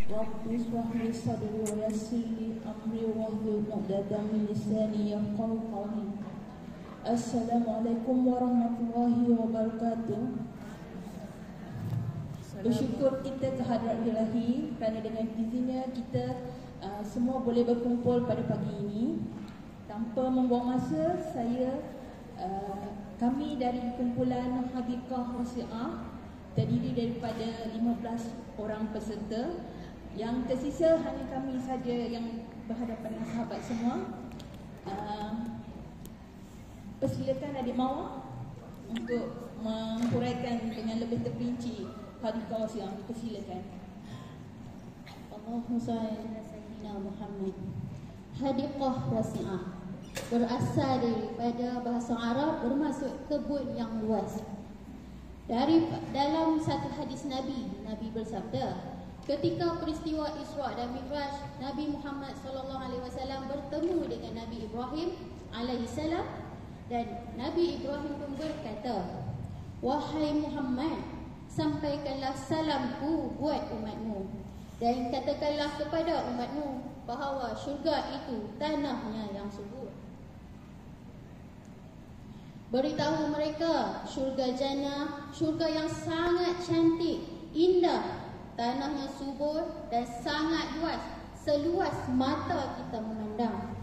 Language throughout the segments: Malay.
Rabbi ishrah li sadri wa yassir li amri wahlul 'uqdatam min lisani yafqahu qawli. Assalamualaikum warahmatullahi wabarakatuh. Bersyukur kita kehadrat Ilahi kerana dengan izinnya kita semua boleh berkumpul pada pagi ini. Tanpa membuang masa, kami dari kumpulan Hadiqah Wasi'ah terdiri daripada 15 orang peserta. Yang tersisa hanya kami saja yang berhadapan dengan sahabat semua. Persilakan adik Mawar untuk menghuraikan dengan lebih terperinci Hadiqah Wasi'ah. Persilakan. Allahumma shalli ala sayyidina Muhammad. Hadiqah Wasi'ah berasal daripada bahasa Arab bermaksud kebun yang luas. Dalam satu hadis Nabi bersabda, ketika peristiwa Isra dan Mi'raj, Nabi Muhammad SAW bertemu dengan Nabi Ibrahim alaihissalam, dan Nabi Ibrahim pun berkata, "Wahai Muhammad, sampaikanlah salamku buat umatmu, dan katakanlah kepada umatmu bahawa syurga itu tanahnya yang subur. Beritahu mereka syurga jannah, syurga yang sangat cantik, indah, tanahnya subur dan sangat luas, seluas mata kita memandang."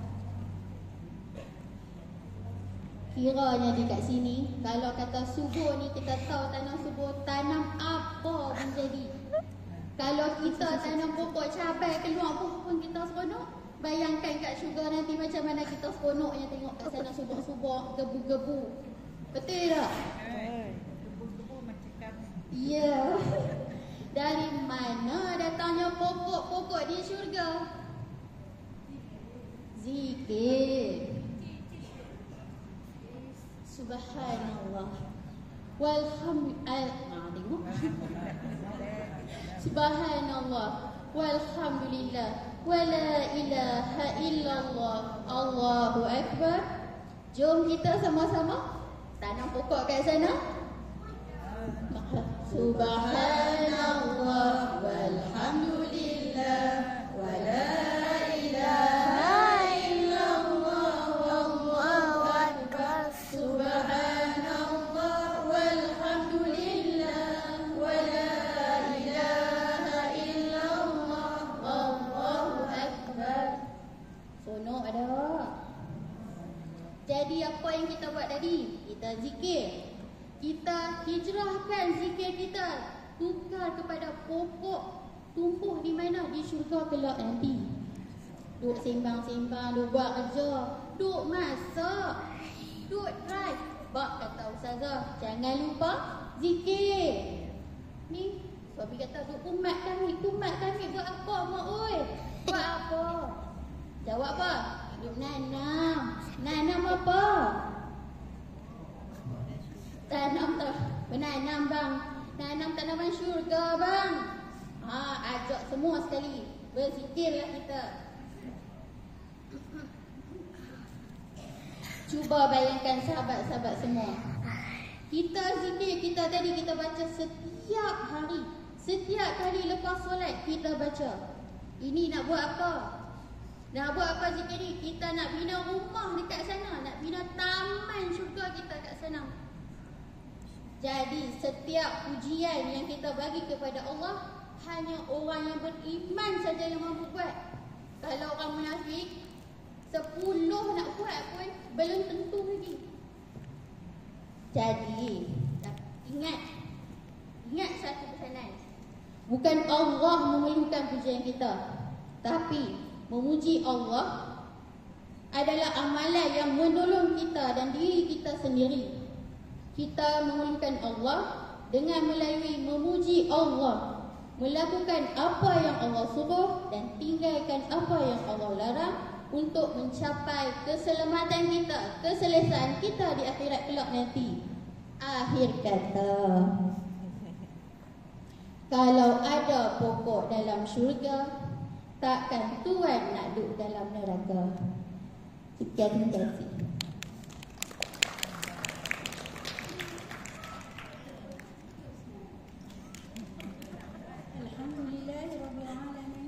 Kiranya di kat sini, kalau kata subur ni, kita tahu tanah subur, tanam apa pun jadi. Kalau kita tanam pokok cabai keluar pun kita seronok. Bayangkan kat syurga nanti macam mana kita seronoknya tengok kat sana subur-subur, gebu-gebu. Betul tak? Gebu-gebu macam kami. Ya. Dari mana datangnya pokok-pokok di syurga? Zikir. Subhanallah. Subhanallah. Walhamdulillah. Wala ilaha illallah. Allahu Akbar. Jom kita sama-sama tanam pokok kat sana. Subhanallah walhamdulillah wala ilaha illallah wallahu akbar. Subhanallah walhamdulillah wala ilaha illallah wallahu akbar. Sonok ada. Jadi apa yang kita buat tadi? Kita zikir. Kita hijrahkan zikir kita, tukar kepada pokok tumbuh di mana? Di syurga kelak nanti. Duk sembang-sembang, duk buat kerja, duk masak, duk drive. Bak kata ustazah, jangan lupa zikir. Ni suami kata, duk kumat kami buat apa mak oi? Buat apa? Jawab apa? Duk nanam. Nanam apa? Menanam bang. Nanam tanaman syurga bang. Ajak semua sekali. Berzikirlah kita. Cuba bayangkan sahabat-sahabat semua. Kita zikir kita tadi kita baca setiap hari. Setiap kali lepas solat kita baca. Ini nak buat apa? Nak buat apa zikir ni? Kita nak bina rumah dekat sana. Nak bina taman syurga kita kat sana. Jadi setiap pujian yang kita bagi kepada Allah, hanya orang yang beriman saja yang mampu buat. Kalau orang munafik 10 nak buat pun belum tentu lagi. Jadi ingat satu pesanan. Bukan Allah memerlukan pujian kita, tapi memuji Allah adalah amalan yang menolong kita dan diri kita sendiri. Kita memerlukan Allah dengan melalui memuji Allah, melakukan apa yang Allah suruh dan tinggalkan apa yang Allah larang untuk mencapai keselamatan kita, keselesaan kita di akhirat kelak nanti. Akhir kata, kalau ada pokok dalam syurga, takkan tuan nak duduk dalam neraka. Sekian, terima kasih. Alhamdulillahirabbil alamin.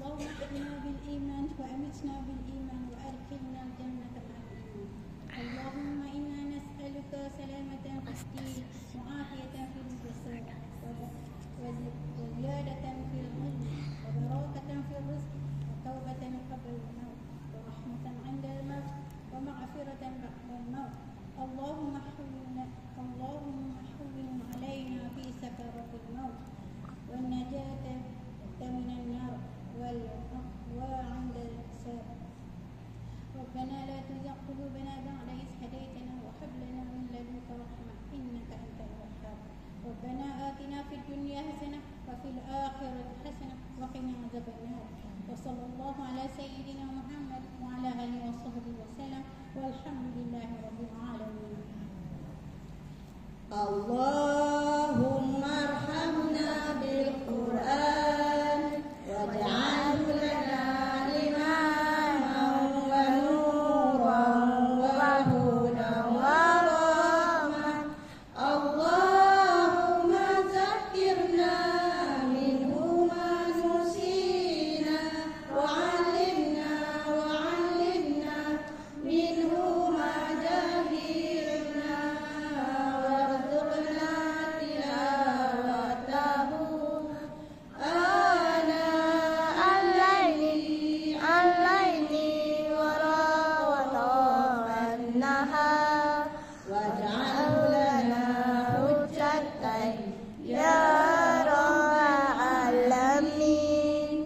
اللهم احينا بالإيمان وأمتنا بالإيمان وأدخلنا الجنة مع الإيمان. اللهم إنا نسألك سلامة في الدين وعافية في الجسد وزيادة في العلم وبركة في الرزق وتوبة قبل الموت ورحمة عند الموت ومغفرة بعد الموت. اللهم حول علينا في سكرات الموت والنجاة من النار وعند الحساب. ربنا لا تزغ قلوبنا بعد إذ هديتنا وهب لنا من لدنك رحمة إنك أنت الوهاب. ربنا آتنا في الدنيا حسنة وفي الآخرة حسنة وقنا عذاب النار. وصلى الله على سيدنا محمد وعلى آله وصحبه وسلم والحمد لله رب العالمين. اللهم ارحمنا بالقرآن واجعله لنا إماما ونورا وهدى ورحمة. اللهم ذكرنا منه ما نسينا وعلمنا منه ما جهلنا وارزقنا تلاوته آناء الليل وطرف النهار واجعله لنا حجة يا رب العالمين.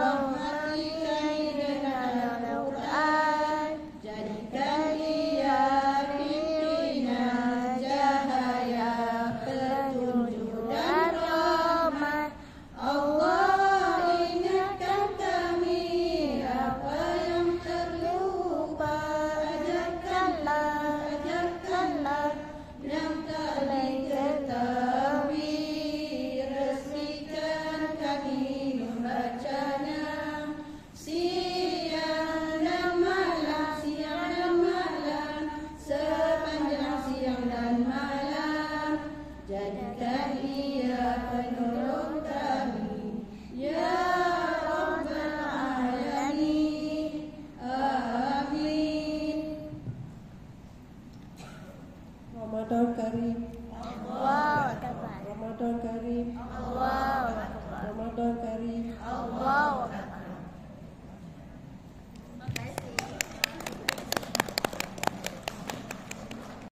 رحمتك إلينا القرآن jadikan ia pimpinnya cahaya petunjuk dan rahmat. Allah ingatkan kami apa yang terlupa, ajarkanlah yang tak diketahui, resmikan kami membacanya siang dan malam, sepanjang siang dan malam. Jadikan ia penolong kami ya Rabbal Alamin. Amin. Ramadan Karim.